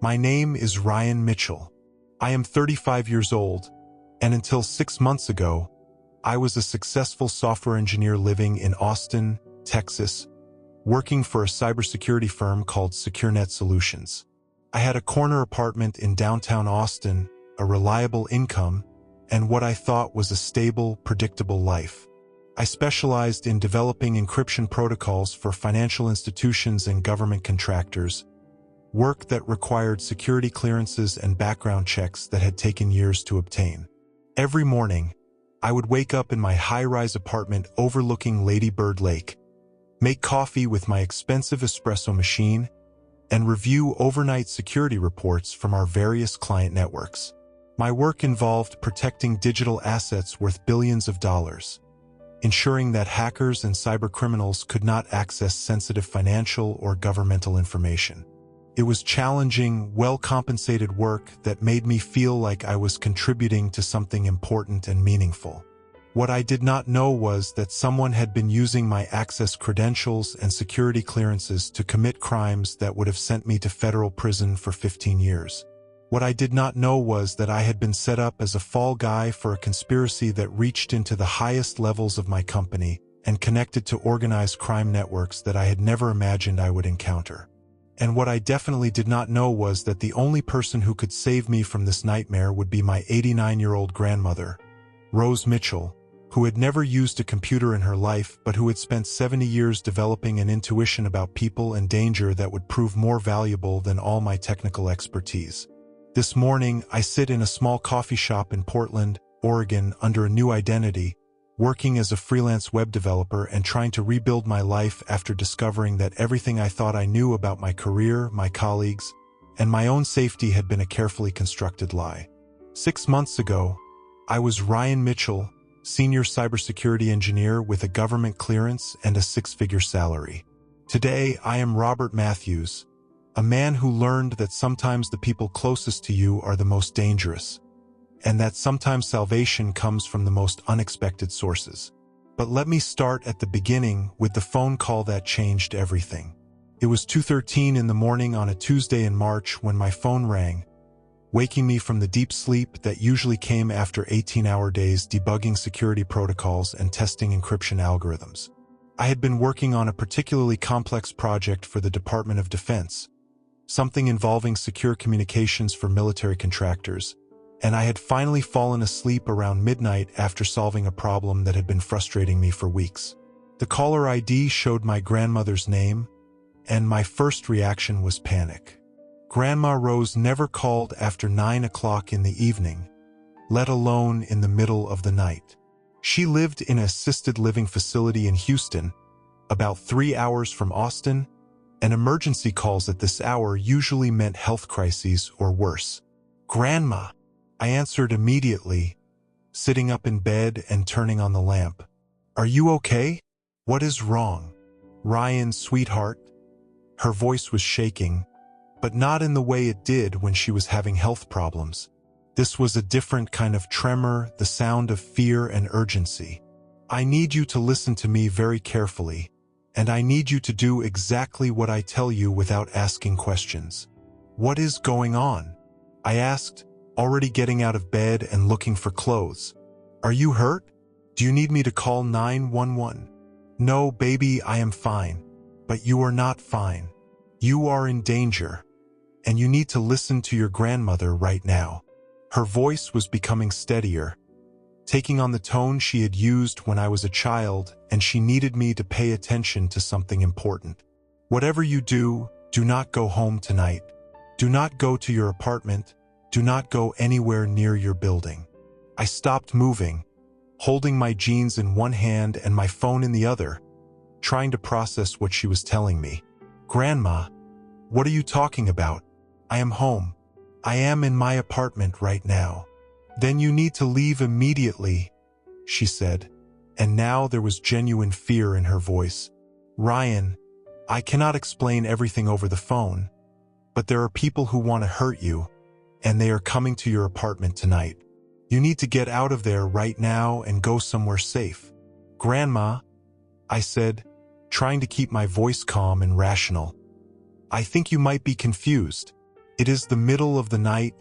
My name is Ryan Mitchell. I am 35 years old, and until 6 months ago, I was a successful software engineer living in Austin, Texas, working for a cybersecurity firm called SecureNet Solutions. I had a corner apartment in downtown Austin, a reliable income, and what I thought was a stable, predictable life. I specialized in developing encryption protocols for financial institutions and government contractors, work that required security clearances and background checks that had taken years to obtain. Every morning, I would wake up in my high-rise apartment overlooking Lady Bird Lake, make coffee with my expensive espresso machine, and review overnight security reports from our various client networks. My work involved protecting digital assets worth billions of dollars, ensuring that hackers and cybercriminals could not access sensitive financial or governmental information. It was challenging, well-compensated work that made me feel like I was contributing to something important and meaningful. What I did not know was that someone had been using my access credentials and security clearances to commit crimes that would have sent me to federal prison for 15 years. What I did not know was that I had been set up as a fall guy for a conspiracy that reached into the highest levels of my company and connected to organized crime networks that I had never imagined I would encounter. And what I definitely did not know was that the only person who could save me from this nightmare would be my 89-year-old grandmother, Rose Mitchell, who had never used a computer in her life but who had spent 70 years developing an intuition about people and danger that would prove more valuable than all my technical expertise. This morning, I sit in a small coffee shop in Portland, Oregon, under a new identity, working as a freelance web developer and trying to rebuild my life after discovering that everything I thought I knew about my career, my colleagues, and my own safety had been a carefully constructed lie. 6 months ago, I was Ryan Mitchell, senior cybersecurity engineer with a government clearance and a six-figure salary. Today, I am Robert Matthews, a man who learned that sometimes the people closest to you are the most dangerous, and that sometimes salvation comes from the most unexpected sources. But let me start at the beginning with the phone call that changed everything. It was 2:13 in the morning on a Tuesday in March when my phone rang, waking me from the deep sleep that usually came after 18-hour days debugging security protocols and testing encryption algorithms. I had been working on a particularly complex project for the Department of Defense, something involving secure communications for military contractors, and I had finally fallen asleep around midnight after solving a problem that had been frustrating me for weeks. The caller ID showed my grandmother's name, and my first reaction was panic. Grandma Rose never called after 9 o'clock in the evening, let alone in the middle of the night. She lived in an assisted living facility in Houston, about 3 hours from Austin, and emergency calls at this hour usually meant health crises or worse. "Grandma," I answered immediately, sitting up in bed and turning on the lamp. "Are you okay? What is wrong?" "Ryan, sweetheart." Her voice was shaking, but not in the way it did when she was having health problems. This was a different kind of tremor, the sound of fear and urgency. "I need you to listen to me very carefully, and I need you to do exactly what I tell you without asking questions." "What is going on?" I asked, already getting out of bed and looking for clothes. "Are you hurt? Do you need me to call 911? "No, baby, I am fine." "But you are not fine. You are in danger. And you need to listen to your grandmother right now." Her voice was becoming steadier, taking on the tone she had used when I was a child, and she needed me to pay attention to something important. "Whatever you do, do not go home tonight. Do not go to your apartment. Do not go anywhere near your building." I stopped moving, holding my jeans in one hand and my phone in the other, trying to process what she was telling me. "Grandma, what are you talking about? I am home. I am in my apartment right now." "Then you need to leave immediately," she said, and now there was genuine fear in her voice. "Ryan, I cannot explain everything over the phone, but there are people who want to hurt you, and they are coming to your apartment tonight. You need to get out of there right now and go somewhere safe." "Grandma," I said, trying to keep my voice calm and rational, "I think you might be confused. It is the middle of the night,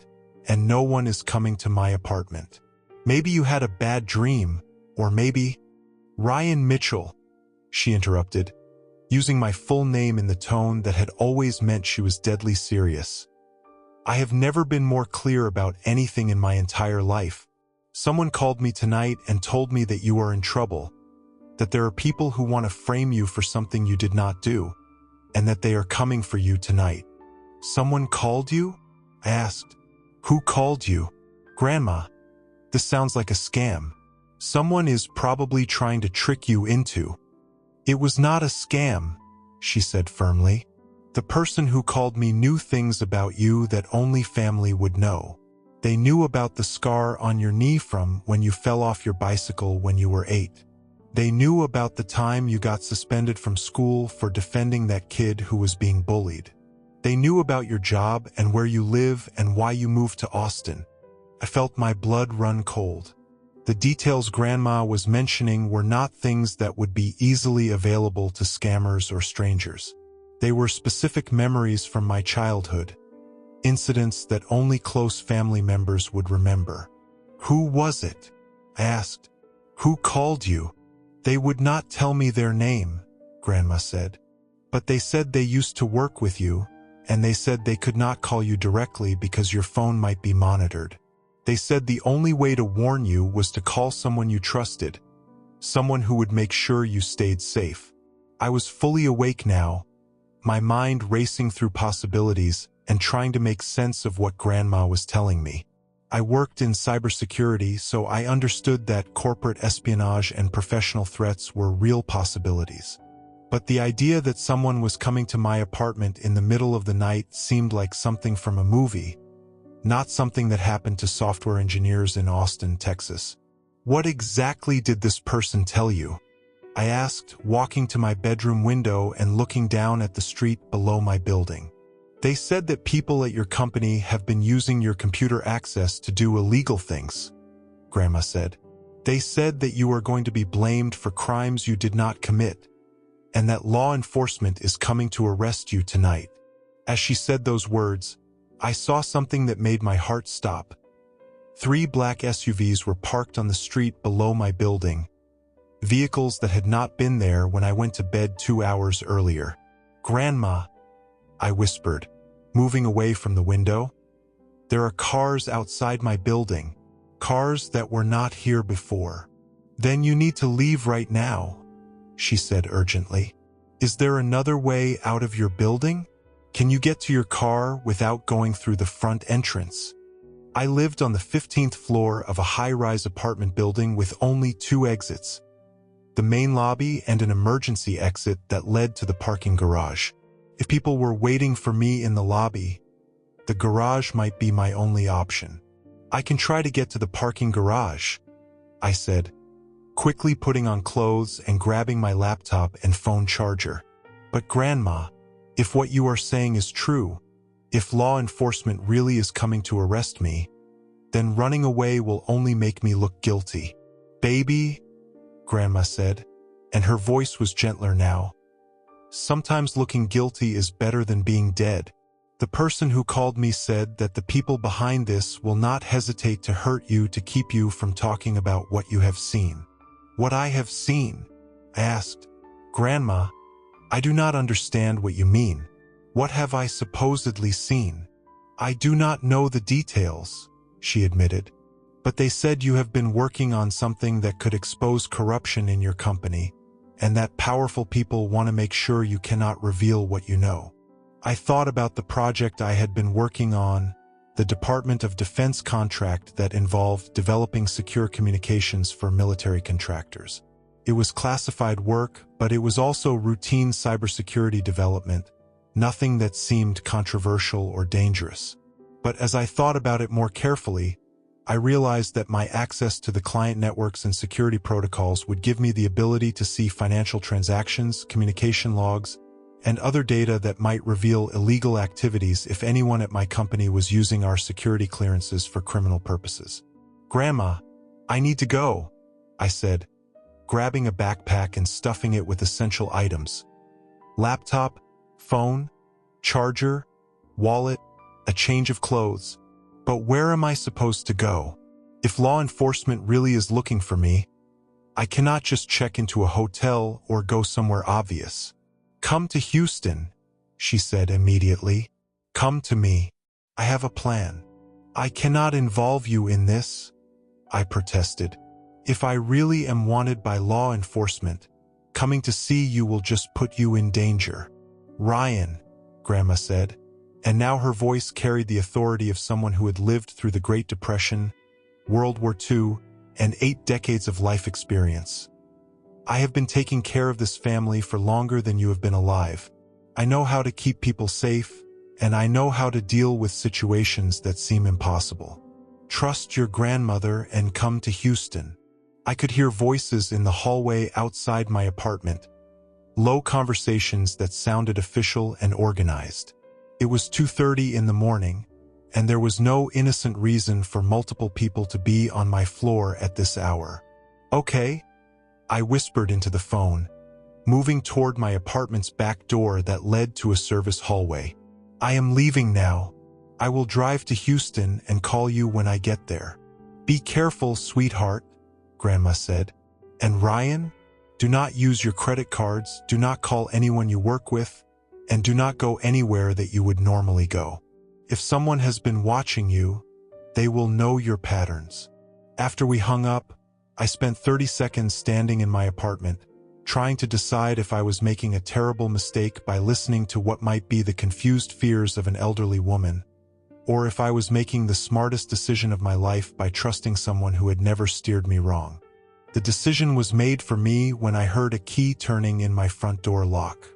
and no one is coming to my apartment. Maybe you had a bad dream, or maybe— Ryan Mitchell, she interrupted, using my full name in the tone that had always meant she was deadly serious. I have never been more clear about anything in my entire life. Someone called me tonight and told me that you are in trouble, that there are people who want to frame you for something you did not do, and that they are coming for you tonight. Someone called you? I asked. Who called you? Grandma. This sounds like a scam. Someone is probably trying to trick you into. It was not a scam, she said firmly. The person who called me knew things about you that only family would know. They knew about the scar on your knee from when you fell off your bicycle when you were 8. They knew about the time you got suspended from school for defending that kid who was being bullied. They knew about your job and where you live and why you moved to Austin. I felt my blood run cold. The details Grandma was mentioning were not things that would be easily available to scammers or strangers. They were specific memories from my childhood, incidents that only close family members would remember. Who was it? I asked. Who called you? They would not tell me their name, Grandma said. But they said they used to work with you, and they said they could not call you directly because your phone might be monitored. They said the only way to warn you was to call someone you trusted, someone who would make sure you stayed safe. I was fully awake now, my mind racing through possibilities and trying to make sense of what Grandma was telling me. I worked in cybersecurity, so I understood that corporate espionage and professional threats were real possibilities. But the idea that someone was coming to my apartment in the middle of the night seemed like something from a movie, not something that happened to software engineers in Austin, Texas. What exactly did this person tell you? I asked, walking to my bedroom window and looking down at the street below my building. They said that people at your company have been using your computer access to do illegal things, Grandma said. They said that you are going to be blamed for crimes you did not commit, and that law enforcement is coming to arrest you tonight. As she said those words, I saw something that made my heart stop. 3 black SUVs were parked on the street below my building, vehicles that had not been there when I went to bed 2 hours earlier. Grandma, I whispered, moving away from the window. There are cars outside my building, cars that were not here before. Then you need to leave right now, she said urgently. Is there another way out of your building? Can you get to your car without going through the front entrance? I lived on the 15th floor of a high-rise apartment building with only 2 exits, the main lobby and an emergency exit that led to the parking garage. If people were waiting for me in the lobby, the garage might be my only option. I can try to get to the parking garage, I said, quickly putting on clothes and grabbing my laptop and phone charger. But Grandma, if what you are saying is true, if law enforcement really is coming to arrest me, then running away will only make me look guilty. Baby, Grandma said, and her voice was gentler now. Sometimes looking guilty is better than being dead. The person who called me said that the people behind this will not hesitate to hurt you to keep you from talking about what you have seen. What I have seen? I asked. Grandma, I do not understand what you mean. What have I supposedly seen? I do not know the details, she admitted. But they said you have been working on something that could expose corruption in your company, and that powerful people want to make sure you cannot reveal what you know. I thought about the project I had been working on, the Department of Defense contract that involved developing secure communications for military contractors. It was classified work, but it was also routine cybersecurity development, nothing that seemed controversial or dangerous. But as I thought about it more carefully, I realized that my access to the client networks and security protocols would give me the ability to see financial transactions, communication logs, and other data that might reveal illegal activities if anyone at my company was using our security clearances for criminal purposes. Grandma, I need to go, I said, grabbing a backpack and stuffing it with essential items. Laptop, phone, charger, wallet, a change of clothes. But where am I supposed to go? If law enforcement really is looking for me, I cannot just check into a hotel or go somewhere obvious. Come to Houston, she said immediately. Come to me. I have a plan. I cannot involve you in this, I protested. If I really am wanted by law enforcement, coming to see you will just put you in danger. Ryan, Grandma said, and now her voice carried the authority of someone who had lived through the Great Depression, World War II, and 8 decades of life experience. I have been taking care of this family for longer than you have been alive. I know how to keep people safe, and I know how to deal with situations that seem impossible. Trust your grandmother and come to Houston. I could hear voices in the hallway outside my apartment, low conversations that sounded official and organized. It was 2:30 in the morning, and there was no innocent reason for multiple people to be on my floor at this hour. Okay, I whispered into the phone, moving toward my apartment's back door that led to a service hallway. I am leaving now. I will drive to Houston and call you when I get there. Be careful, sweetheart, Grandma said. And Ryan, do not use your credit cards, do not call anyone you work with, and do not go anywhere that you would normally go. If someone has been watching you, they will know your patterns. After we hung up, I spent 30 seconds standing in my apartment, trying to decide if I was making a terrible mistake by listening to what might be the confused fears of an elderly woman, or if I was making the smartest decision of my life by trusting someone who had never steered me wrong. The decision was made for me when I heard a key turning in my front door lock.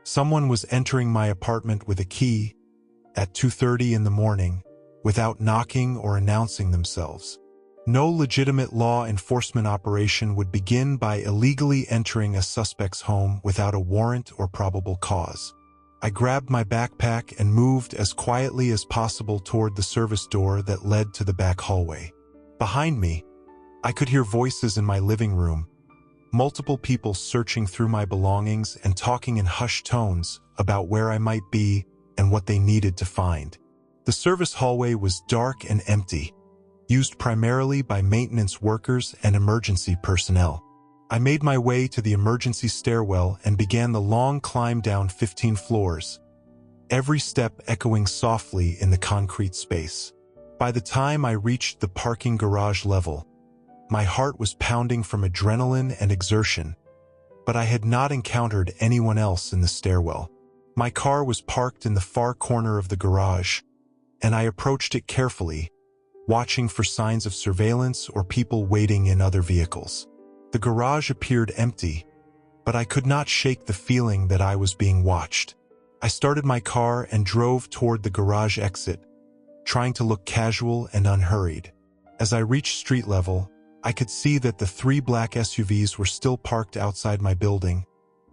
Someone was entering my apartment with a key at 2:30 in the morning without knocking or announcing themselves. No legitimate law enforcement operation would begin by illegally entering a suspect's home without a warrant or probable cause. I grabbed my backpack and moved as quietly as possible toward the service door that led to the back hallway. Behind me, I could hear voices in my living room, multiple people searching through my belongings and talking in hushed tones about where I might be and what they needed to find. The service hallway was dark and empty, used primarily by maintenance workers and emergency personnel. I made my way to the emergency stairwell and began the long climb down 15 floors, every step echoing softly in the concrete space. By the time I reached the parking garage level, my heart was pounding from adrenaline and exertion, but I had not encountered anyone else in the stairwell. My car was parked in the far corner of the garage, and I approached it carefully, watching for signs of surveillance or people waiting in other vehicles. The garage appeared empty, but I could not shake the feeling that I was being watched. I started my car and drove toward the garage exit, trying to look casual and unhurried. As I reached street level, I could see that the 3 black SUVs were still parked outside my building,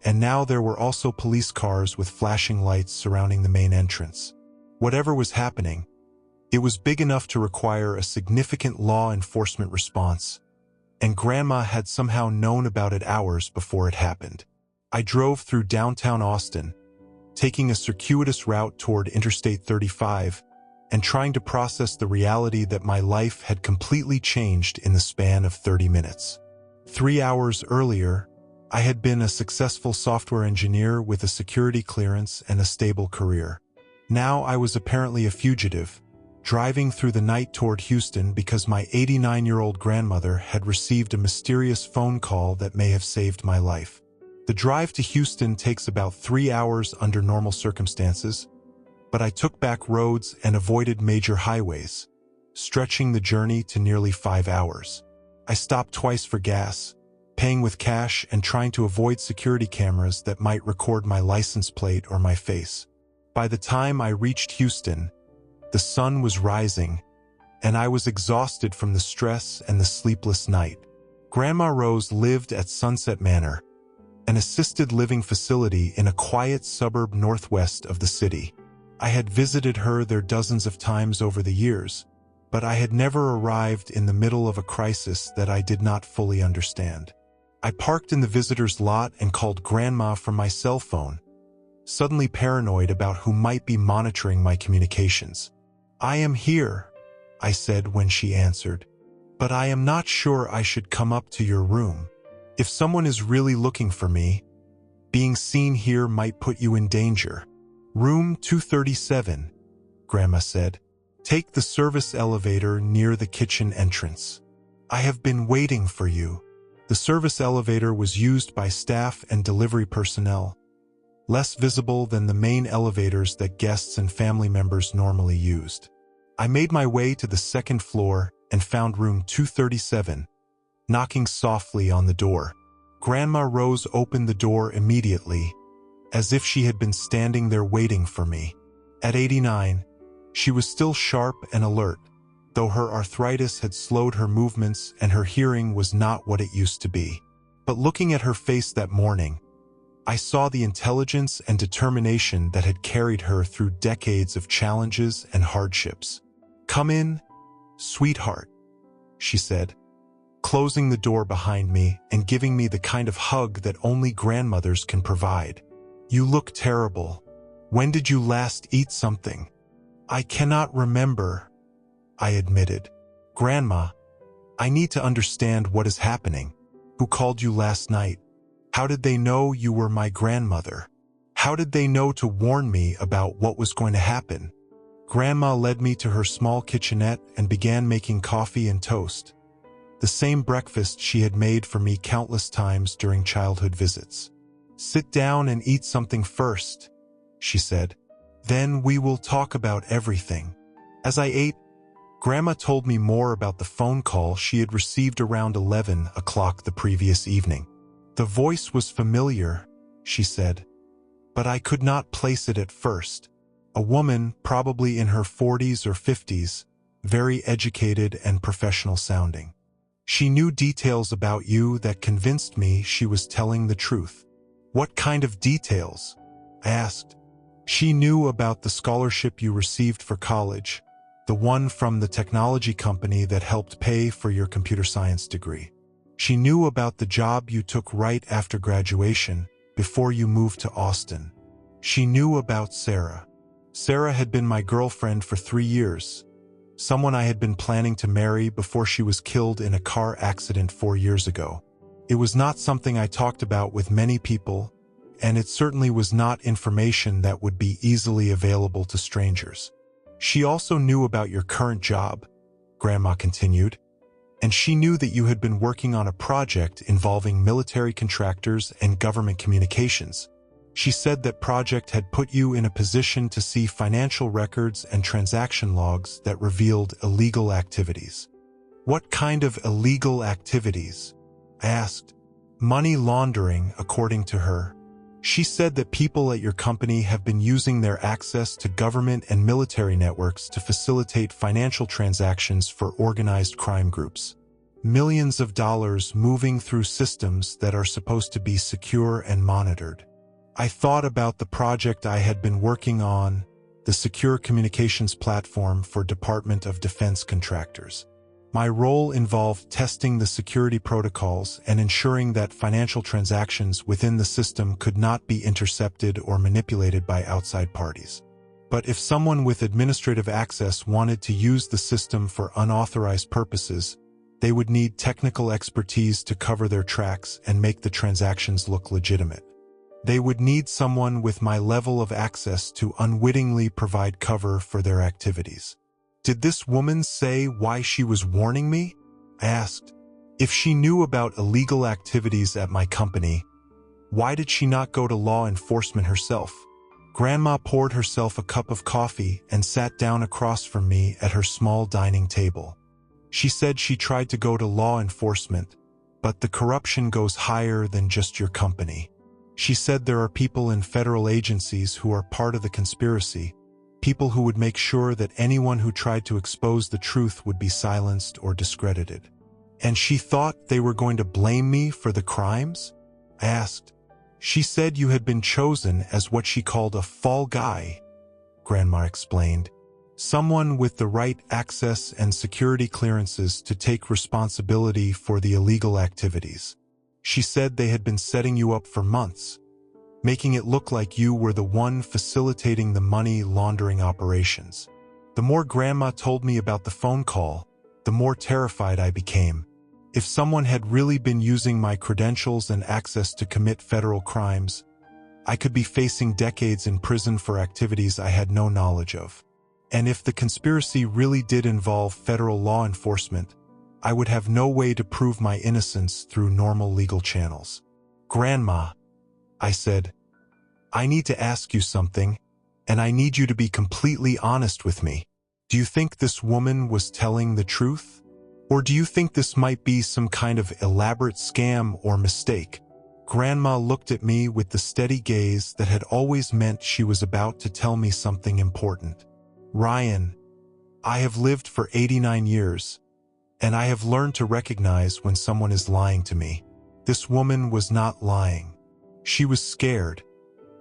and now there were also police cars with flashing lights surrounding the main entrance. Whatever was happening, it was big enough to require a significant law enforcement response, and Grandma had somehow known about it hours before it happened. I drove through downtown Austin, taking a circuitous route toward Interstate 35, and trying to process the reality that my life had completely changed in the span of 30 minutes. 3 hours earlier, I had been a successful software engineer with a security clearance and a stable career. Now I was apparently a fugitive, driving through the night toward Houston because my 89-year-old grandmother had received a mysterious phone call that may have saved my life. The drive to Houston takes about 3 hours under normal circumstances, but I took back roads and avoided major highways, stretching the journey to nearly 5 hours. I stopped twice for gas, paying with cash and trying to avoid security cameras that might record my license plate or my face. By the time I reached Houston, the sun was rising, and I was exhausted from the stress and the sleepless night. Grandma Rose lived at Sunset Manor, an assisted living facility in a quiet suburb northwest of the city. I had visited her there dozens of times over the years, but I had never arrived in the middle of a crisis that I did not fully understand. I parked in the visitor's lot and called Grandma from my cell phone, suddenly paranoid about who might be monitoring my communications. "I am here," I said when she answered, "but I am not sure I should come up to your room. If someone is really looking for me, being seen here might put you in danger." "Room 237, Grandma said. "Take the service elevator near the kitchen entrance. I have been waiting for you." The service elevator was used by staff and delivery personnel, less visible than the main elevators that guests and family members normally used. I made my way to the second floor and found room 237, knocking softly on the door. Grandma Rose opened the door immediately, as if she had been standing there waiting for me. At 89, she was still sharp and alert, though her arthritis had slowed her movements and her hearing was not what it used to be. But looking at her face that morning, I saw the intelligence and determination that had carried her through decades of challenges and hardships. "Come in, sweetheart," she said, closing the door behind me and giving me the kind of hug that only grandmothers can provide. "You look terrible. When did you last eat something?" "I cannot remember," I admitted. "Grandma, I need to understand what is happening. Who called you last night? How did they know you were my grandmother? How did they know to warn me about what was going to happen?" Grandma led me to her small kitchenette and began making coffee and toast, the same breakfast she had made for me countless times during childhood visits. "Sit down and eat something first," she said. "Then we will talk about everything." As I ate, Grandma told me more about the phone call she had received around 11 o'clock the previous evening. "The voice was familiar," she said, "but I could not place it at first. A woman, probably in her 40s or 50s, very educated and professional sounding. She knew details about you that convinced me she was telling the truth." "What kind of details?" I asked. "She knew about the scholarship you received for college, the one from the technology company that helped pay for your computer science degree. She knew about the job you took right after graduation, before you moved to Austin. She knew about Sarah. Sarah had been my girlfriend for 3 years, someone I had been planning to marry before she was killed in a car accident 4 years ago. It was not something I talked about with many people, and it certainly was not information that would be easily available to strangers. She also knew about your current job," Grandma continued, "and she knew that you had been working on a project involving military contractors and government communications. She said that project had put you in a position to see financial records and transaction logs that revealed illegal activities." "What kind of illegal activities?" I asked. "Money laundering, according to her. She said that people at your company have been using their access to government and military networks to facilitate financial transactions for organized crime groups. Millions of dollars moving through systems that are supposed to be secure and monitored." I thought about the project I had been working on, the secure communications platform for Department of Defense contractors. My role involved testing the security protocols and ensuring that financial transactions within the system could not be intercepted or manipulated by outside parties. But if someone with administrative access wanted to use the system for unauthorized purposes, they would need technical expertise to cover their tracks and make the transactions look legitimate. They would need someone with my level of access to unwittingly provide cover for their activities. "Did this woman say why she was warning me?" I asked. "If she knew about illegal activities at my company, why did she not go to law enforcement herself?" Grandma poured herself a cup of coffee and sat down across from me at her small dining table. She said she tried to go to law enforcement, but the corruption goes higher than just your company. She said there are people in federal agencies who are part of the conspiracy, people who would make sure that anyone who tried to expose the truth would be silenced or discredited. "And she thought they were going to blame me for the crimes?" I asked. "She said you had been chosen as what she called a fall guy," Grandma explained. "Someone with the right access and security clearances to take responsibility for the illegal activities. She said they had been setting you up for months, making it look like you were the one facilitating the money laundering operations. The more Grandma told me about the phone call, the more terrified I became. If someone had really been using my credentials and access to commit federal crimes, I could be facing decades in prison for activities I had no knowledge of. And if the conspiracy really did involve federal law enforcement, I would have no way to prove my innocence through normal legal channels. Grandma, I said, I need to ask you something, and I need you to be completely honest with me. Do you think this woman was telling the truth? Or do you think this might be some kind of elaborate scam or mistake? Grandma looked at me with the steady gaze that had always meant she was about to tell me something important. Ryan, I have lived for 89 years, and I have learned to recognize when someone is lying to me. This woman was not lying. She was scared,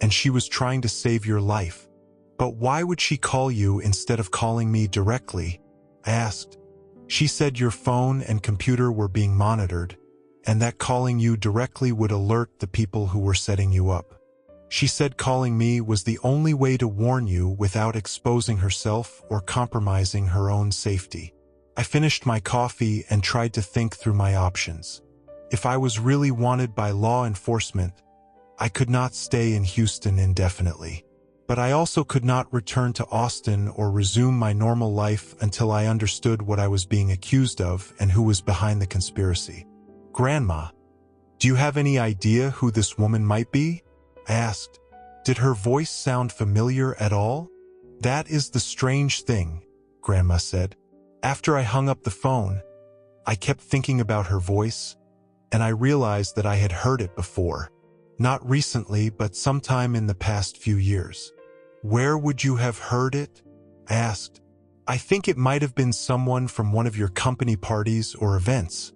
and she was trying to save your life. But why would she call you instead of calling me directly? I asked. She said your phone and computer were being monitored, and that calling you directly would alert the people who were setting you up. She said calling me was the only way to warn you without exposing herself or compromising her own safety. I finished my coffee and tried to think through my options. If I was really wanted by law enforcement, I could not stay in Houston indefinitely. But I also could not return to Austin or resume my normal life until I understood what I was being accused of and who was behind the conspiracy. Grandma, do you have any idea who this woman might be? I asked. Did her voice sound familiar at all? That is the strange thing, Grandma said. After I hung up the phone, I kept thinking about her voice, and I realized that I had heard it before. Not recently, but sometime in the past few years. Where would you have heard it? I asked. I think it might have been someone from one of your company parties or events,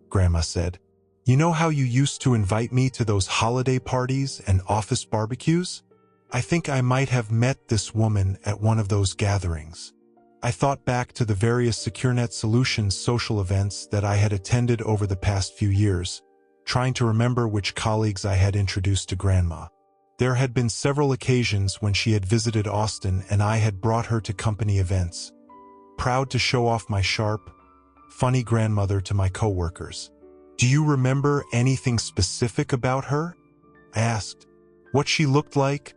Grandma said. You know how you used to invite me to those holiday parties and office barbecues? I think I might have met this woman at one of those gatherings. I thought back to the various SecureNet Solutions social events that I had attended over the past few years, trying to remember which colleagues I had introduced to Grandma. There had been several occasions when she had visited Austin and I had brought her to company events, proud to show off my sharp, funny grandmother to my coworkers. Do you remember anything specific about her? I asked. What she looked like,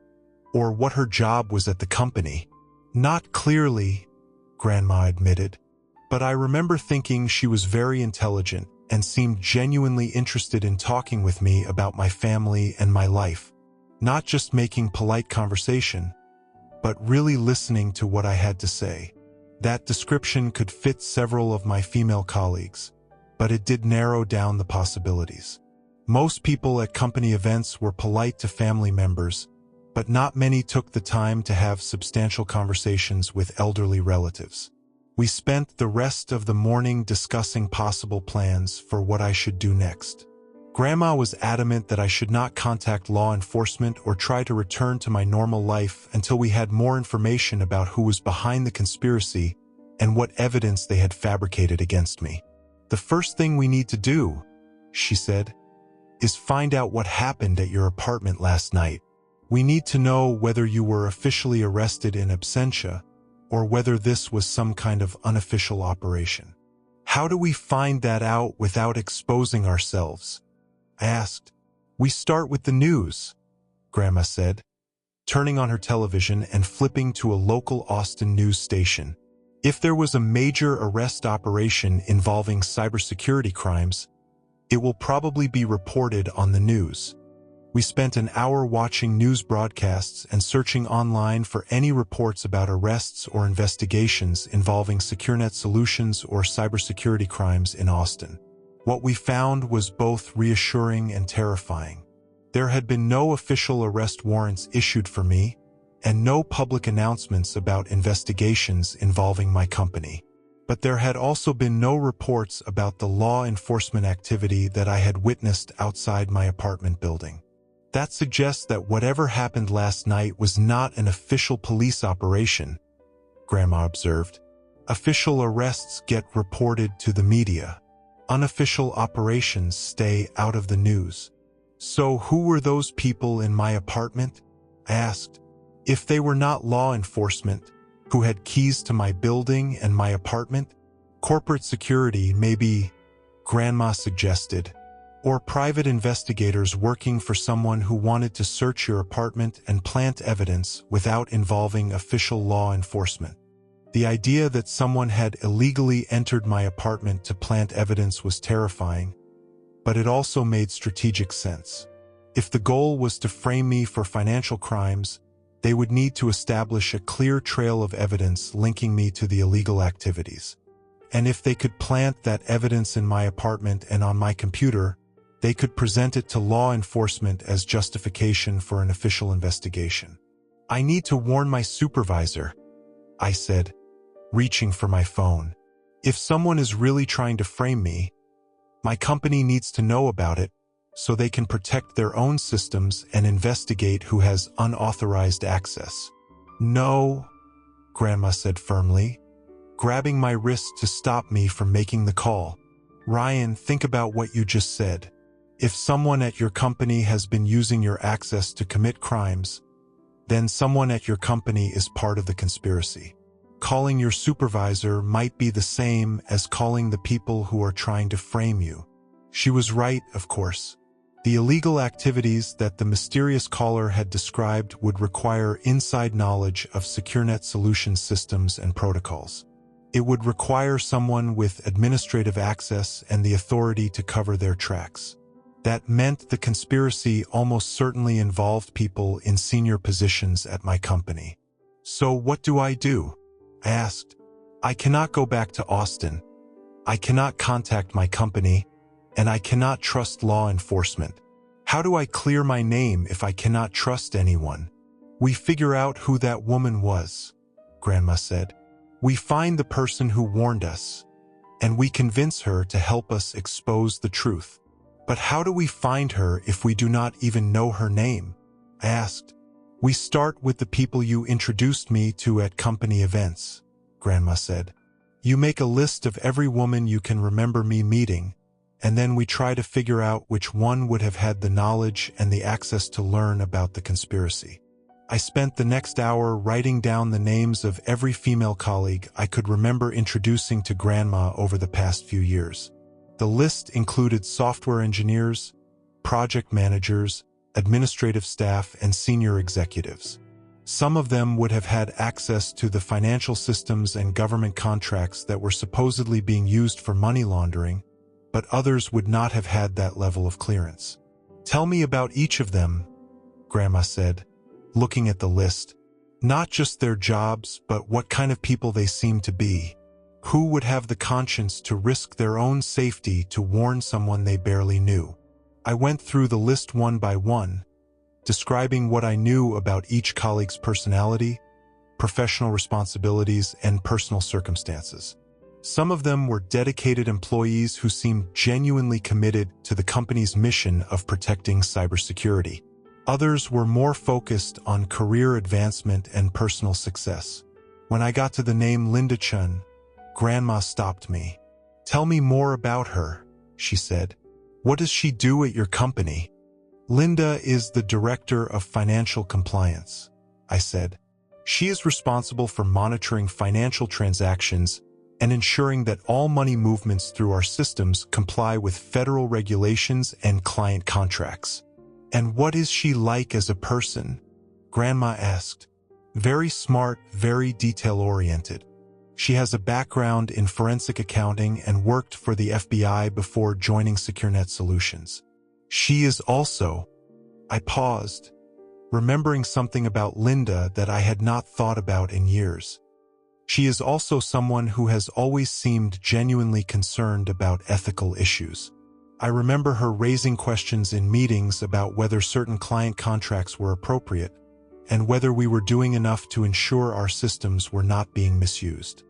or what her job was at the company? Not clearly, Grandma admitted, but I remember thinking she was very intelligent and seemed genuinely interested in talking with me about my family and my life, not just making polite conversation, but really listening to what I had to say. That description could fit several of my female colleagues, but it did narrow down the possibilities. Most people at company events were polite to family members, but not many took the time to have substantial conversations with elderly relatives. We spent the rest of the morning discussing possible plans for what I should do next. Grandma was adamant that I should not contact law enforcement or try to return to my normal life until we had more information about who was behind the conspiracy and what evidence they had fabricated against me. The first thing we need to do, she said, is find out what happened at your apartment last night. We need to know whether you were officially arrested in absentia or whether this was some kind of unofficial operation. How do we find that out without exposing ourselves? I asked. We start with the news, Grandma said, turning on her television and flipping to a local Austin news station. If there was a major arrest operation involving cybersecurity crimes, it will probably be reported on the news. We spent an hour watching news broadcasts and searching online for any reports about arrests or investigations involving SecureNet Solutions or cybersecurity crimes in Austin. What we found was both reassuring and terrifying. There had been no official arrest warrants issued for me, and no public announcements about investigations involving my company. But there had also been no reports about the law enforcement activity that I had witnessed outside my apartment building. That suggests that whatever happened last night was not an official police operation, Grandma observed. Official arrests get reported to the media. Unofficial operations stay out of the news. So who were those people in my apartment? I asked. If they were not law enforcement, who had keys to my building and my apartment? Corporate security, maybe, Grandma suggested, or private investigators working for someone who wanted to search your apartment and plant evidence without involving official law enforcement. The idea that someone had illegally entered my apartment to plant evidence was terrifying, but it also made strategic sense. If the goal was to frame me for financial crimes, they would need to establish a clear trail of evidence linking me to the illegal activities. And if they could plant that evidence in my apartment and on my computer, they could present it to law enforcement as justification for an official investigation. I need to warn my supervisor, I said, reaching for my phone. If someone is really trying to frame me, my company needs to know about it so they can protect their own systems and investigate who has unauthorized access. No, Grandma said firmly, grabbing my wrist to stop me from making the call. Ryan, think about what you just said. If someone at your company has been using your access to commit crimes, then someone at your company is part of the conspiracy. Calling your supervisor might be the same as calling the people who are trying to frame you. She was right, of course. The illegal activities that the mysterious caller had described would require inside knowledge of SecureNet Solutions systems and protocols. It would require someone with administrative access and the authority to cover their tracks. That meant the conspiracy almost certainly involved people in senior positions at my company. So what do? I asked. I cannot go back to Austin. I cannot contact my company, and I cannot trust law enforcement. How do I clear my name if I cannot trust anyone? We figure out who that woman was, Grandma said. We find the person who warned us, and we convince her to help us expose the truth. But how do we find her if we do not even know her name? I asked. We start with the people you introduced me to at company events, Grandma said. You make a list of every woman you can remember me meeting, and then we try to figure out which one would have had the knowledge and the access to learn about the conspiracy. I spent the next hour writing down the names of every female colleague I could remember introducing to Grandma over the past few years. The list included software engineers, project managers, administrative staff, and senior executives. Some of them would have had access to the financial systems and government contracts that were supposedly being used for money laundering, but others would not have had that level of clearance. Tell me about each of them, Grandma said, looking at the list. Not just their jobs, but what kind of people they seem to be. Who would have the conscience to risk their own safety to warn someone they barely knew? I went through the list one by one, describing what I knew about each colleague's personality, professional responsibilities, and personal circumstances. Some of them were dedicated employees who seemed genuinely committed to the company's mission of protecting cybersecurity. Others were more focused on career advancement and personal success. When I got to the name Linda Chun, Grandma stopped me. Tell me more about her, she said. What does she do at your company? Linda is the Director of Financial Compliance, I said. She is responsible for monitoring financial transactions and ensuring that all money movements through our systems comply with federal regulations and client contracts. And what is she like as a person? Grandma asked. Very smart, very detail-oriented. She has a background in forensic accounting and worked for the FBI before joining SecureNet Solutions. She is also... I paused, remembering something about Linda that I had not thought about in years. She is also someone who has always seemed genuinely concerned about ethical issues. I remember her raising questions in meetings about whether certain client contracts were appropriate and whether we were doing enough to ensure our systems were not being misused.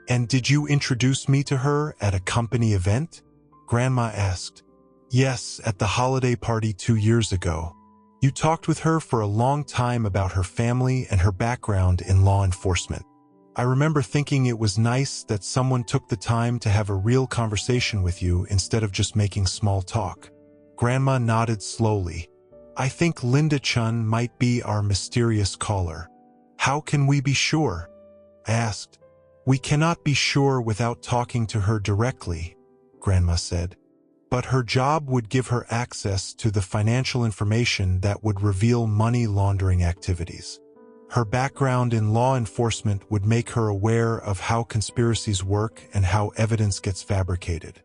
And did you introduce me to her at a company event? Grandma asked. Yes, at the holiday party 2 years ago. You talked with her for a long time about her family and her background in law enforcement. I remember thinking it was nice that someone took the time to have a real conversation with you instead of just making small talk. Grandma nodded slowly. I think Linda Chun might be our mysterious caller. How can we be sure? I asked. "We cannot be sure without talking to her directly," Grandma said. "But her job would give her access to the financial information that would reveal money laundering activities. Her background in law enforcement would make her aware of how conspiracies work and how evidence gets fabricated.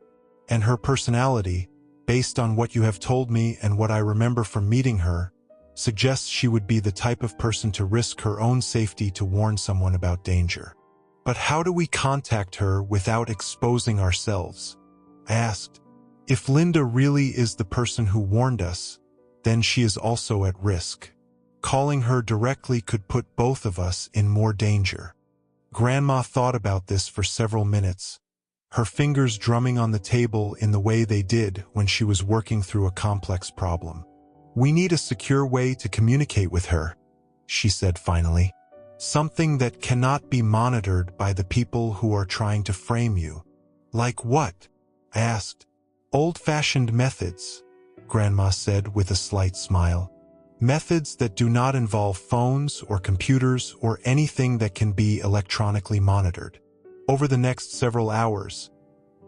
And her personality, based on what you have told me and what I remember from meeting her, suggests she would be the type of person to risk her own safety to warn someone about danger." "But how do we contact her without exposing ourselves?" I asked. "If Linda really is the person who warned us, then she is also at risk. Calling her directly could put both of us in more danger." Grandma thought about this for several minutes, her fingers drumming on the table in the way they did when she was working through a complex problem. "We need a secure way to communicate with her," she said finally. "Something that cannot be monitored by the people who are trying to frame you." "Like what?" I asked. "Old-fashioned methods," Grandma said with a slight smile. "Methods that do not involve phones or computers or anything that can be electronically monitored." Over the next several hours,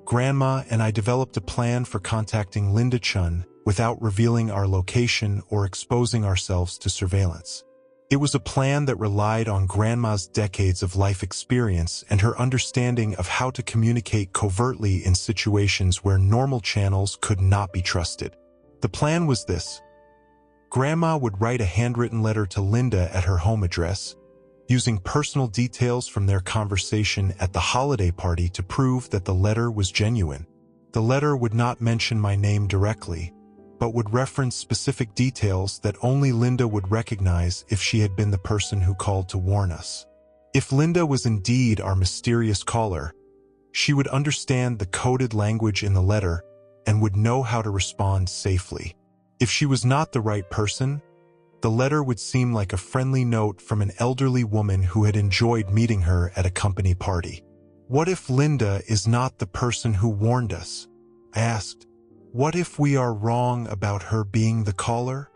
Grandma and I developed a plan for contacting Linda Chun without revealing our location or exposing ourselves to surveillance. It was a plan that relied on Grandma's decades of life experience and her understanding of how to communicate covertly in situations where normal channels could not be trusted. The plan was this. Grandma would write a handwritten letter to Linda at her home address, using personal details from their conversation at the holiday party to prove that the letter was genuine. The letter would not mention my name directly, but would reference specific details that only Linda would recognize if she had been the person who called to warn us. If Linda was indeed our mysterious caller, she would understand the coded language in the letter and would know how to respond safely. If she was not the right person, the letter would seem like a friendly note from an elderly woman who had enjoyed meeting her at a company party. "What if Linda is not the person who warned us?" I asked. "What if we are wrong about her being the caller?"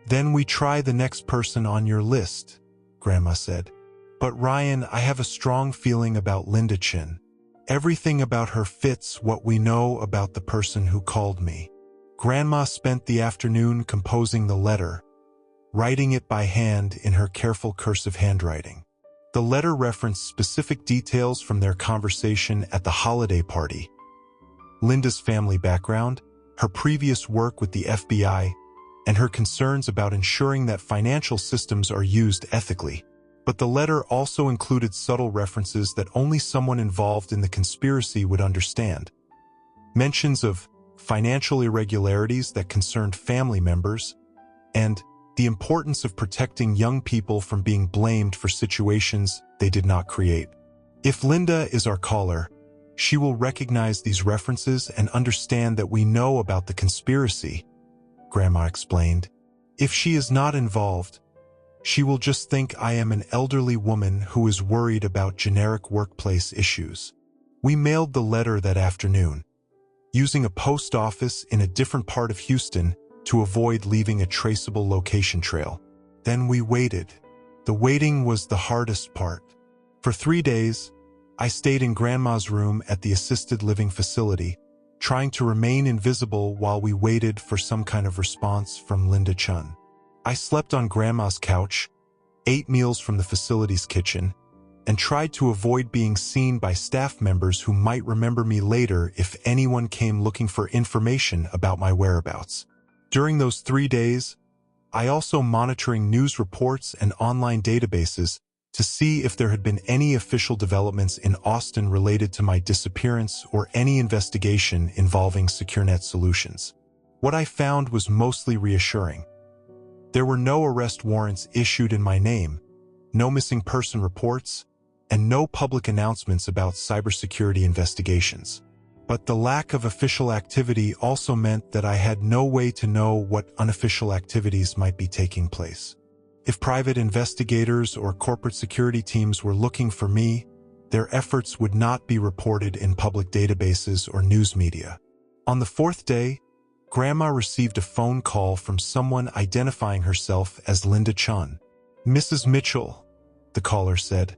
"Then we try the next person on your list," Grandma said. "But Ryan, I have a strong feeling about Linda Chin. Everything about her fits what we know about the person who called me." Grandma spent the afternoon composing the letter, writing it by hand in her careful cursive handwriting. The letter referenced specific details from their conversation at the holiday party: Linda's family background, her previous work with the FBI, and her concerns about ensuring that financial systems are used ethically. But the letter also included subtle references that only someone involved in the conspiracy would understand. Mentions of financial irregularities that concerned family members, and the importance of protecting young people from being blamed for situations they did not create. "If Linda is our caller, she will recognize these references and understand that we know about the conspiracy," Grandma explained. "If she is not involved, she will just think I am an elderly woman who is worried about generic workplace issues." We mailed the letter that afternoon, using a post office in a different part of Houston to avoid leaving a traceable location trail. Then we waited. The waiting was the hardest part. For 3 days, I stayed in Grandma's room at the assisted living facility, trying to remain invisible while we waited for some kind of response from Linda Chun. I slept on Grandma's couch, ate meals from the facility's kitchen, and tried to avoid being seen by staff members who might remember me later if anyone came looking for information about my whereabouts. During those 3 days, I also monitoring news reports and online databases to see if there had been any official developments in Austin related to my disappearance or any investigation involving SecureNet Solutions. What I found was mostly reassuring. There were no arrest warrants issued in my name, no missing person reports, and no public announcements about cybersecurity investigations. But the lack of official activity also meant that I had no way to know what unofficial activities might be taking place. If private investigators or corporate security teams were looking for me, their efforts would not be reported in public databases or news media. On the 4th day, Grandma received a phone call from someone identifying herself as Linda Chun. "Mrs. Mitchell," the caller said,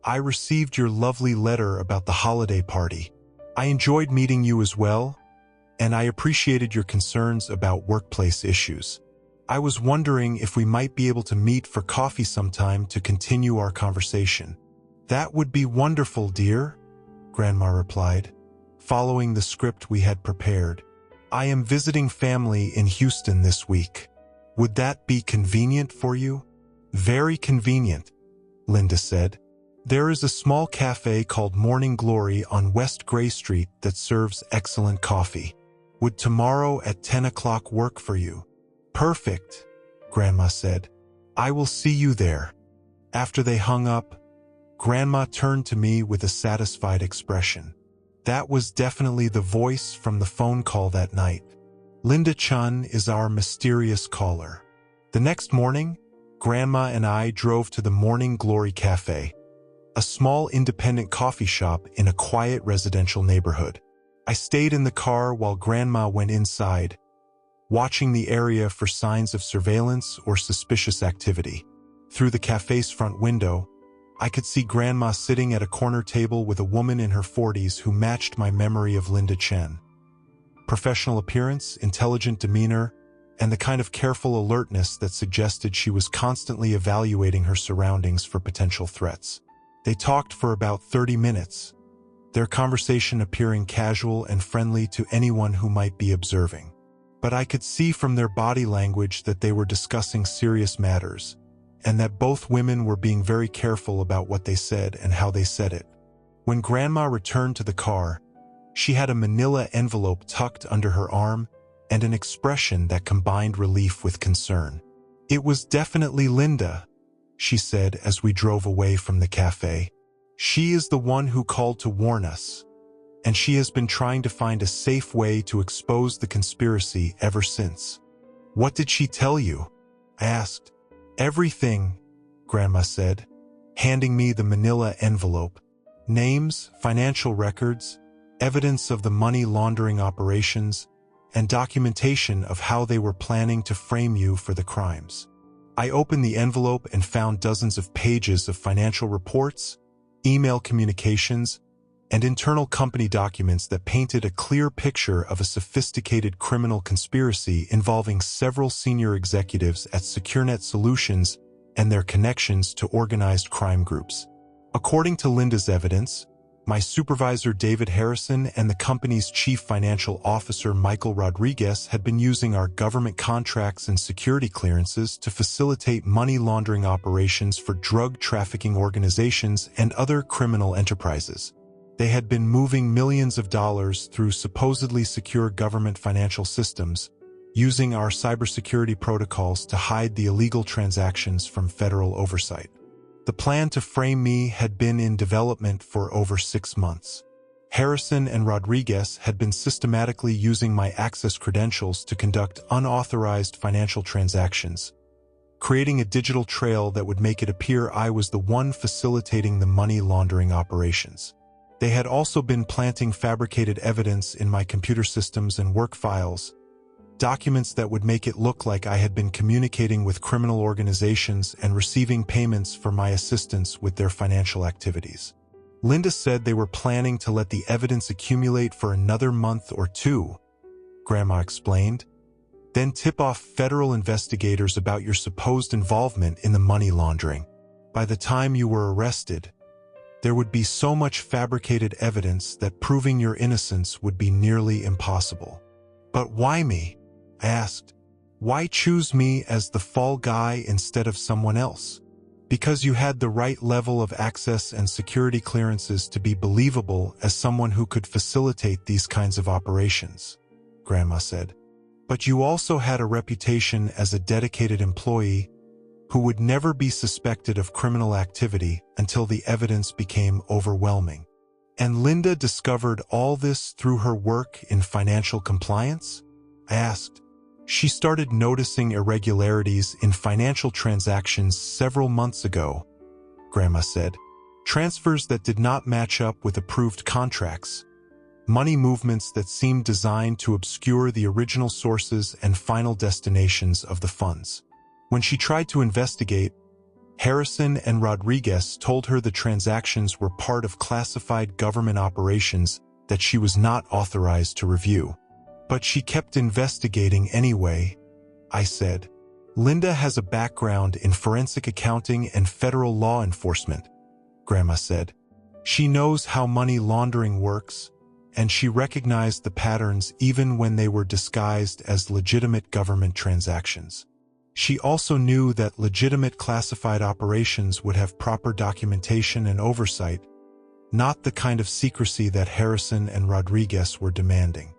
I received your lovely letter about the holiday party. I enjoyed meeting you as well, and I appreciated your concerns about workplace issues. I was wondering if we might be able to meet for coffee sometime to continue our conversation. That would be wonderful, dear, Grandma replied, following the script we had prepared. I am visiting family in Houston this week. Would that be convenient for you? Very convenient, Linda said. There is a small cafe called Morning Glory on West Gray Street that serves excellent coffee. Would tomorrow at 10 o'clock work for you? Perfect, Grandma said. I will see you there. After they hung up, Grandma turned to me with a satisfied expression. That was definitely the voice from the phone call that night. Linda Chun is our mysterious caller. The next morning, Grandma and I drove to the Morning Glory Cafe, a small independent coffee shop in a quiet residential neighborhood. I stayed in the car while Grandma went inside, watching the area for signs of surveillance or suspicious activity. Through the cafe's front window, I could see Grandma sitting at a corner table with a woman in her 40s who matched my memory of Linda Chen. Professional appearance, intelligent demeanor, and the kind of careful alertness that suggested she was constantly evaluating her surroundings for potential threats. They talked for about 30 minutes, their conversation appearing casual and friendly to anyone who might be observing. But I could see from their body language that they were discussing serious matters, and that both women were being very careful about what they said and how they said it. When Grandma returned to the car, she had a manila envelope tucked under her arm and an expression that combined relief with concern. It was definitely Linda, she said as we drove away from the cafe. She is the one who called to warn us, and she has been trying to find a safe way to expose the conspiracy ever since. What did she tell you? I asked. Everything, Grandma said, handing me the manila envelope. Names, financial records, evidence of the money laundering operations, and documentation of how they were planning to frame you for the crimes. I opened the envelope and found dozens of pages of financial reports, email communications, and internal company documents that painted a clear picture of a sophisticated criminal conspiracy involving several senior executives at SecureNet Solutions and their connections to organized crime groups. According to Linda's evidence, my supervisor David Harrison and the company's chief financial officer Michael Rodriguez had been using our government contracts and security clearances to facilitate money laundering operations for drug trafficking organizations and other criminal enterprises. They had been moving millions of dollars through supposedly secure government financial systems, using our cybersecurity protocols to hide the illegal transactions from federal oversight. The plan to frame me had been in development for over 6 months. Harrison and Rodriguez had been systematically using my access credentials to conduct unauthorized financial transactions, creating a digital trail that would make it appear I was the one facilitating the money laundering operations. They had also been planting fabricated evidence in my computer systems and work files, documents that would make it look like I had been communicating with criminal organizations and receiving payments for my assistance with their financial activities. Linda said they were planning to let the evidence accumulate for another month or 2, Grandma explained, then tip off federal investigators about your supposed involvement in the money laundering. By the time you were arrested, there would be so much fabricated evidence that proving your innocence would be nearly impossible. But why me? I asked. Why choose me as the fall guy instead of someone else? Because you had the right level of access and security clearances to be believable as someone who could facilitate these kinds of operations, Grandma said. But you also had a reputation as a dedicated employee who would never be suspected of criminal activity until the evidence became overwhelming. And Linda discovered all this through her work in financial compliance? I asked. She started noticing irregularities in financial transactions several months ago, Grandma said. Transfers that did not match up with approved contracts. Money movements that seemed designed to obscure the original sources and final destinations of the funds. When she tried to investigate, Harrison and Rodriguez told her the transactions were part of classified government operations that she was not authorized to review. But she kept investigating anyway, I said. Linda has a background in forensic accounting and federal law enforcement, Grandma said. She knows how money laundering works, and she recognized the patterns even when they were disguised as legitimate government transactions. She also knew that legitimate classified operations would have proper documentation and oversight, not the kind of secrecy that Harrison and Rodriguez were demanding.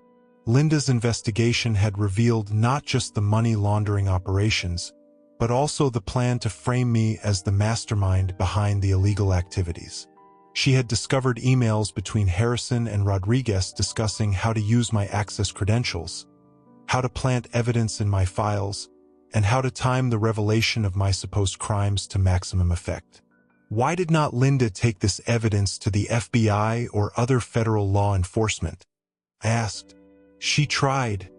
Linda's investigation had revealed not just the money laundering operations, but also the plan to frame me as the mastermind behind the illegal activities. She had discovered emails between Harrison and Rodriguez discussing how to use my access credentials, how to plant evidence in my files, and how to time the revelation of my supposed crimes to maximum effect. Why did not Linda take this evidence to the FBI or other federal law enforcement? I asked. She tried,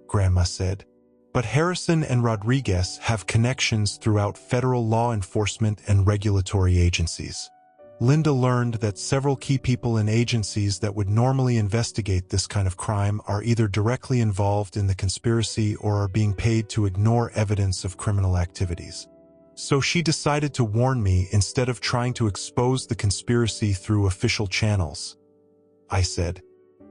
Grandma said. But Harrison and Rodriguez have connections throughout federal law enforcement and regulatory agencies. Linda learned that several key people in agencies that would normally investigate this kind of crime are either directly involved in the conspiracy or are being paid to ignore evidence of criminal activities. So she decided to warn me instead of trying to expose the conspiracy through official channels. I said.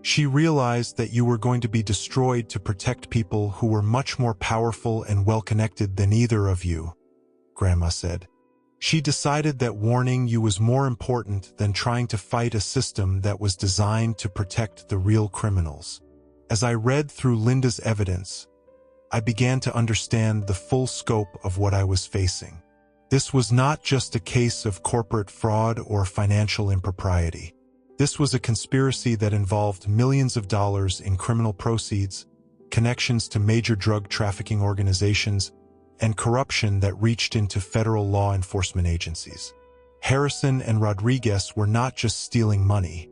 She realized that you were going to be destroyed to protect people who were much more powerful and well-connected than either of you, Grandma said. She decided that warning you was more important than trying to fight a system that was designed to protect the real criminals. As I read through Linda's evidence, I began to understand the full scope of what I was facing. This was not just a case of corporate fraud or financial impropriety. This was a conspiracy that involved millions of dollars in criminal proceeds, connections to major drug trafficking organizations, and corruption that reached into federal law enforcement agencies. Harrison and Rodriguez were not just stealing money.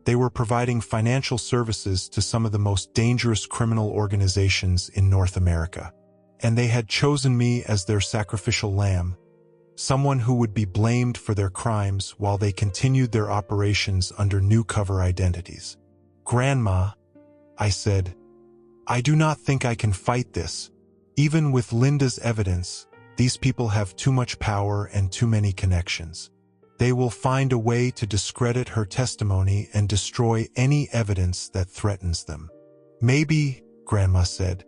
They were providing financial services to some of the most dangerous criminal organizations in North America. And they had chosen me as their sacrificial lamb, someone who would be blamed for their crimes while they continued their operations under new cover identities. Grandma, I said, I do not think I can fight this. Even with Linda's evidence, these people have too much power and too many connections. They will find a way to discredit her testimony and destroy any evidence that threatens them. Maybe, Grandma said,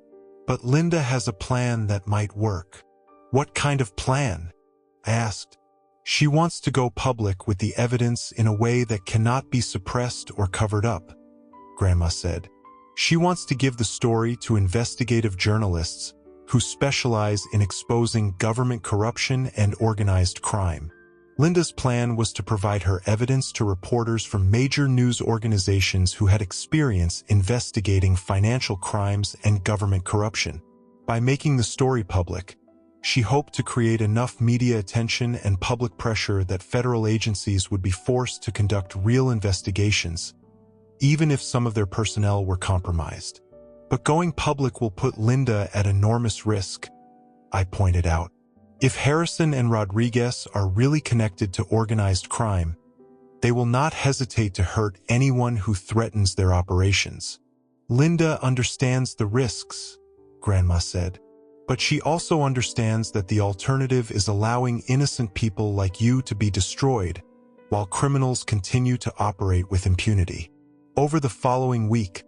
but Linda has a plan that might work. What kind of plan? I asked. She wants to go public with the evidence in a way that cannot be suppressed or covered up, Grandma said. She wants to give the story to investigative journalists who specialize in exposing government corruption and organized crime. Linda's plan was to provide her evidence to reporters from major news organizations who had experience investigating financial crimes and government corruption. By making the story public, she hoped to create enough media attention and public pressure that federal agencies would be forced to conduct real investigations, even if some of their personnel were compromised. But going public will put Linda at enormous risk, I pointed out. If Harrison and Rodriguez are really connected to organized crime, they will not hesitate to hurt anyone who threatens their operations. Linda understands the risks, Grandma said, but she also understands that the alternative is allowing innocent people like you to be destroyed, while criminals continue to operate with impunity. Over the following week,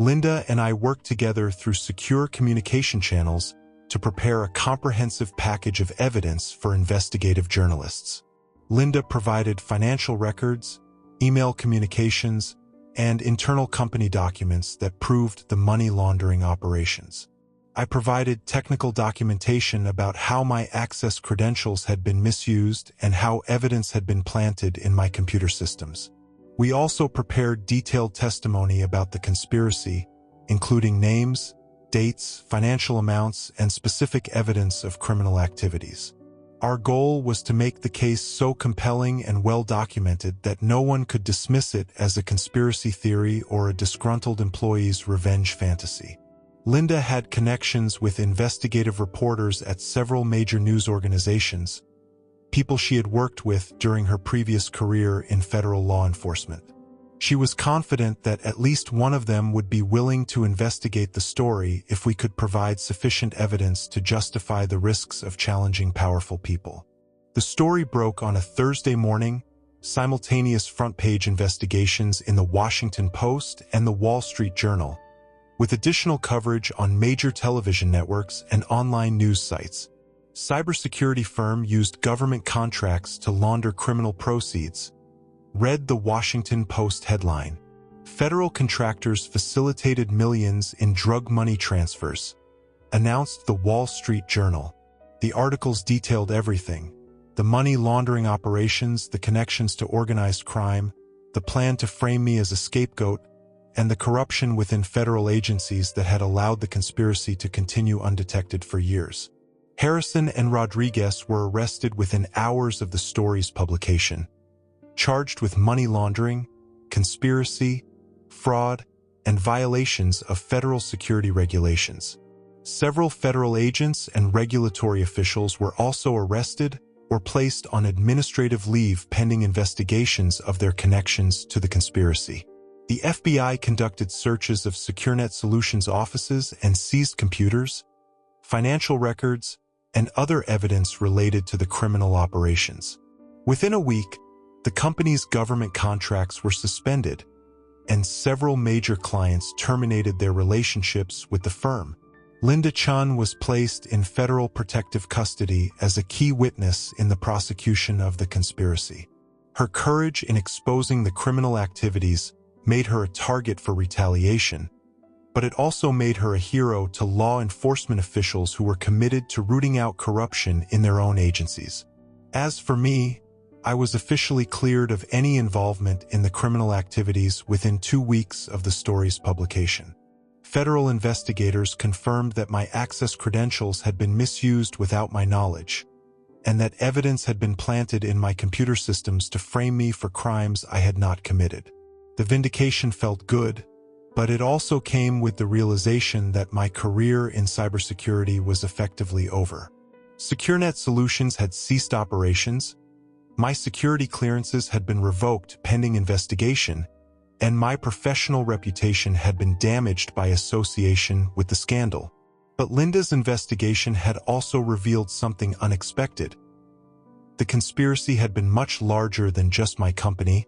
Linda and I worked together through secure communication channels to prepare a comprehensive package of evidence for investigative journalists. Linda provided financial records, email communications, and internal company documents that proved the money laundering operations. I provided technical documentation about how my access credentials had been misused and how evidence had been planted in my computer systems. We also prepared detailed testimony about the conspiracy, including names, dates, financial amounts, and specific evidence of criminal activities. Our goal was to make the case so compelling and well-documented that no one could dismiss it as a conspiracy theory or a disgruntled employee's revenge fantasy. Linda had connections with investigative reporters at several major news organizations, people she had worked with during her previous career in federal law enforcement. She was confident that at least one of them would be willing to investigate the story if we could provide sufficient evidence to justify the risks of challenging powerful people. The story broke on a Thursday morning, simultaneous front-page investigations in the Washington Post and the Wall Street Journal, with additional coverage on major television networks and online news sites. Cybersecurity firm used government contracts to launder criminal proceeds, read the Washington Post headline. Federal contractors facilitated millions in drug money transfers, announced the Wall Street Journal. The articles detailed everything: the money laundering operations, the connections to organized crime, the plan to frame me as a scapegoat, and the corruption within federal agencies that had allowed the conspiracy to continue undetected for years. Harrison and Rodriguez were arrested within hours of the story's publication, charged with money laundering, conspiracy, fraud, and violations of federal security regulations. Several federal agents and regulatory officials were also arrested or placed on administrative leave pending investigations of their connections to the conspiracy. The FBI conducted searches of SecureNet Solutions offices and seized computers, financial records, and other evidence related to the criminal operations. Within a week, the company's government contracts were suspended, and several major clients terminated their relationships with the firm. Linda Chun was placed in federal protective custody as a key witness in the prosecution of the conspiracy. Her courage in exposing the criminal activities made her a target for retaliation, but it also made her a hero to law enforcement officials who were committed to rooting out corruption in their own agencies. As for me, I was officially cleared of any involvement in the criminal activities within 2 weeks of the story's publication. Federal investigators confirmed that my access credentials had been misused without my knowledge, and that evidence had been planted in my computer systems to frame me for crimes I had not committed. The vindication felt good, but it also came with the realization that my career in cybersecurity was effectively over. SecureNet Solutions had ceased operations, my security clearances had been revoked pending investigation, and my professional reputation had been damaged by association with the scandal. But Linda's investigation had also revealed something unexpected. The conspiracy had been much larger than just my company,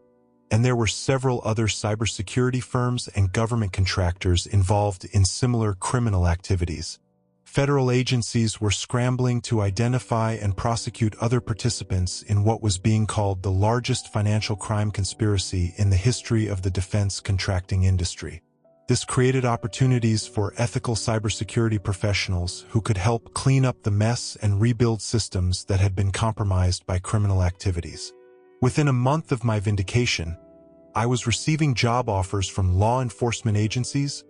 and there were several other cybersecurity firms and government contractors involved in similar criminal activities. Federal agencies were scrambling to identify and prosecute other participants in what was being called the largest financial crime conspiracy in the history of the defense contracting industry. This created opportunities for ethical cybersecurity professionals who could help clean up the mess and rebuild systems that had been compromised by criminal activities. Within a month of my vindication, I was receiving job offers from law enforcement agencies,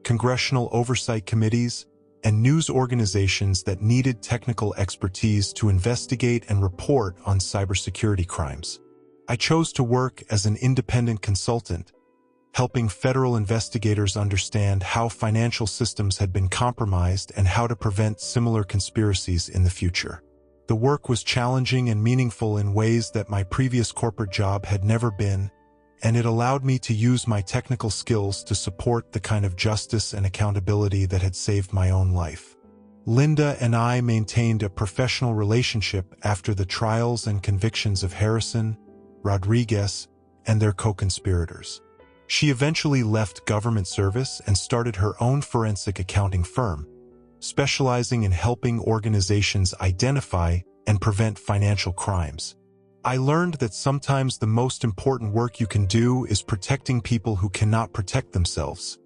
congressional oversight committees, and news organizations that needed technical expertise to investigate and report on cybersecurity crimes. I chose to work as an independent consultant, helping federal investigators understand how financial systems had been compromised and how to prevent similar conspiracies in the future. The work was challenging and meaningful in ways that my previous corporate job had never been, and it allowed me to use my technical skills to support the kind of justice and accountability that had saved my own life. Linda and I maintained a professional relationship after the trials and convictions of Harrison, Rodriguez, and their co-conspirators. She eventually left government service and started her own forensic accounting firm, specializing in helping organizations identify and prevent financial crimes. I learned that sometimes the most important work you can do is protecting people who cannot protect themselves.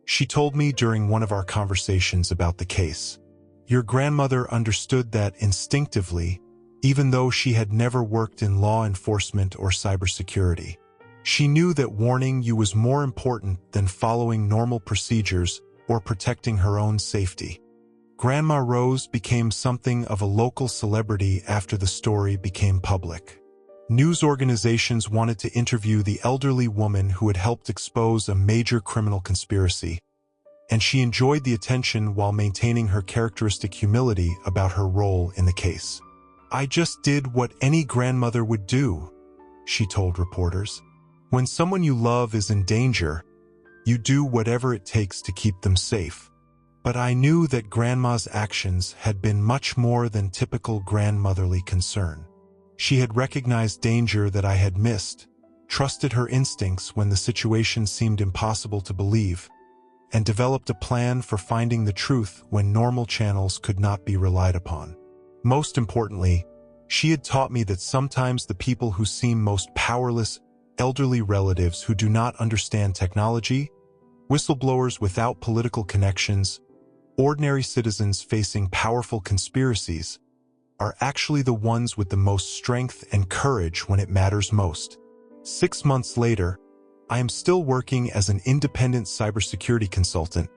She told me during one of our conversations about the case. Your grandmother understood that instinctively, even though she had never worked in law enforcement or cybersecurity. She knew that warning you was more important than following normal procedures or protecting her own safety. Grandma Rose became something of a local celebrity after the story became public. News organizations wanted to interview the elderly woman who had helped expose a major criminal conspiracy, and she enjoyed the attention while maintaining her characteristic humility about her role in the case. "I just did what any grandmother would do," she told reporters. "When someone you love is in danger, you do whatever it takes to keep them safe." But I knew that Grandma's actions had been much more than typical grandmotherly concern. She had recognized danger that I had missed, trusted her instincts when the situation seemed impossible to believe, and developed a plan for finding the truth when normal channels could not be relied upon. Most importantly, she had taught me that sometimes the people who seem most powerless, elderly relatives who do not understand technology, whistleblowers without political connections, ordinary citizens facing powerful conspiracies, are actually the ones with the most strength and courage when it matters most. 6 months later, I am still working as an independent cybersecurity consultant,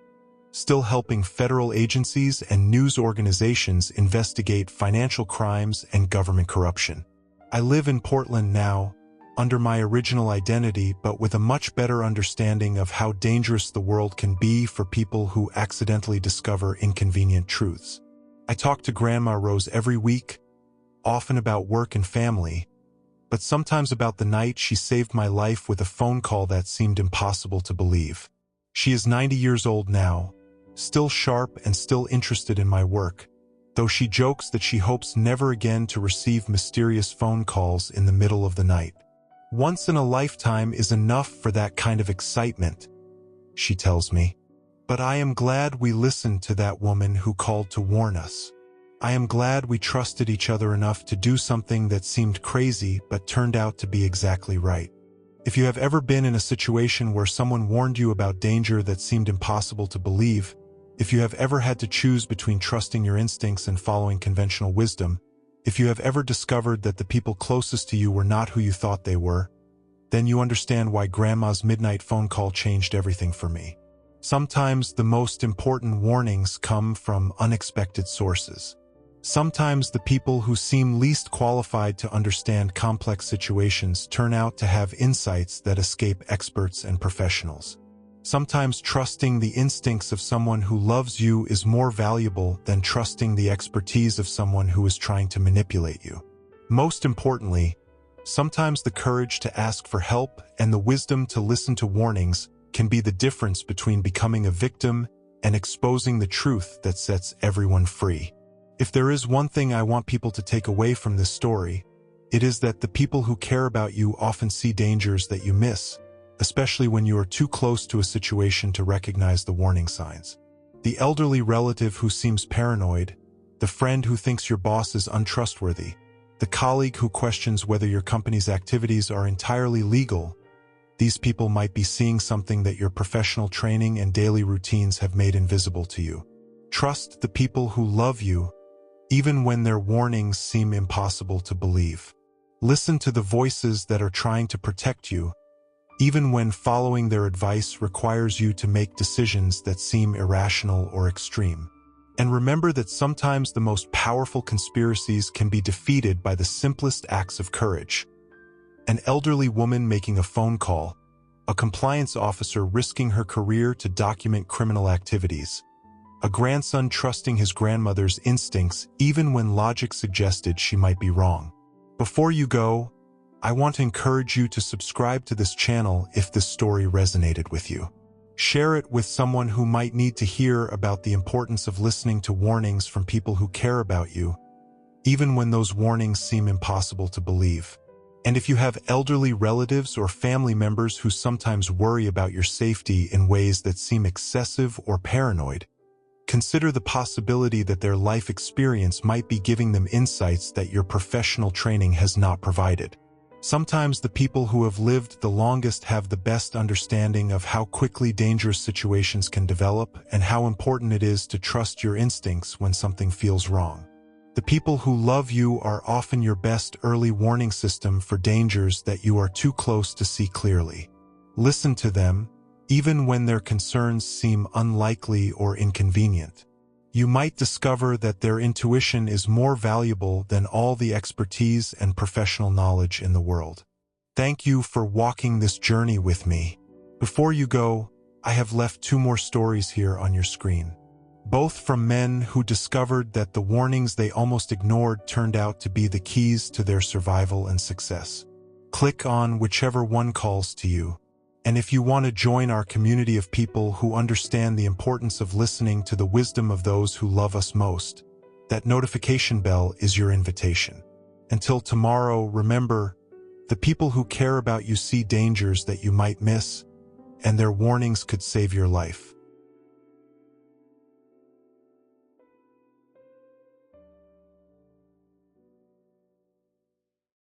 still helping federal agencies and news organizations investigate financial crimes and government corruption. I live in Portland now, under my original identity, but with a much better understanding of how dangerous the world can be for people who accidentally discover inconvenient truths. I talk to Grandma Rose every week, often about work and family, but sometimes about the night she saved my life with a phone call that seemed impossible to believe. She is 90 years old now, still sharp and still interested in my work, though she jokes that she hopes never again to receive mysterious phone calls in the middle of the night. "Once in a lifetime is enough for that kind of excitement," she tells me. "But I am glad we listened to that woman who called to warn us. I am glad we trusted each other enough to do something that seemed crazy but turned out to be exactly right." If you have ever been in a situation where someone warned you about danger that seemed impossible to believe, if you have ever had to choose between trusting your instincts and following conventional wisdom, if you have ever discovered that the people closest to you were not who you thought they were, then you understand why Grandma's midnight phone call changed everything for me. Sometimes the most important warnings come from unexpected sources. Sometimes the people who seem least qualified to understand complex situations turn out to have insights that escape experts and professionals. Sometimes trusting the instincts of someone who loves you is more valuable than trusting the expertise of someone who is trying to manipulate you. Most importantly, sometimes the courage to ask for help and the wisdom to listen to warnings can be the difference between becoming a victim and exposing the truth that sets everyone free. If there is one thing I want people to take away from this story, it is that the people who care about you often see dangers that you miss, especially when you are too close to a situation to recognize the warning signs. The elderly relative who seems paranoid, the friend who thinks your boss is untrustworthy, the colleague who questions whether your company's activities are entirely legal, these people might be seeing something that your professional training and daily routines have made invisible to you. Trust the people who love you, even when their warnings seem impossible to believe. Listen to the voices that are trying to protect you, even when following their advice requires you to make decisions that seem irrational or extreme. And remember that sometimes the most powerful conspiracies can be defeated by the simplest acts of courage. An elderly woman making a phone call, a compliance officer risking her career to document criminal activities, a grandson trusting his grandmother's instincts even when logic suggested she might be wrong. Before you go, I want to encourage you to subscribe to this channel if this story resonated with you. Share it with someone who might need to hear about the importance of listening to warnings from people who care about you, even when those warnings seem impossible to believe. And if you have elderly relatives or family members who sometimes worry about your safety in ways that seem excessive or paranoid, consider the possibility that their life experience might be giving them insights that your professional training has not provided. Sometimes the people who have lived the longest have the best understanding of how quickly dangerous situations can develop and how important it is to trust your instincts when something feels wrong. The people who love you are often your best early warning system for dangers that you are too close to see clearly. Listen to them, even when their concerns seem unlikely or inconvenient. You might discover that their intuition is more valuable than all the expertise and professional knowledge in the world. Thank you for walking this journey with me. Before you go, I have left 2 more stories here on your screen. both from men who discovered that the warnings they almost ignored turned out to be the keys to their survival and success. Click on whichever one calls to you. And if you want to join our community of people who understand the importance of listening to the wisdom of those who love us most, that notification bell is your invitation. Until tomorrow, remember, the people who care about you see dangers that you might miss, and their warnings could save your life.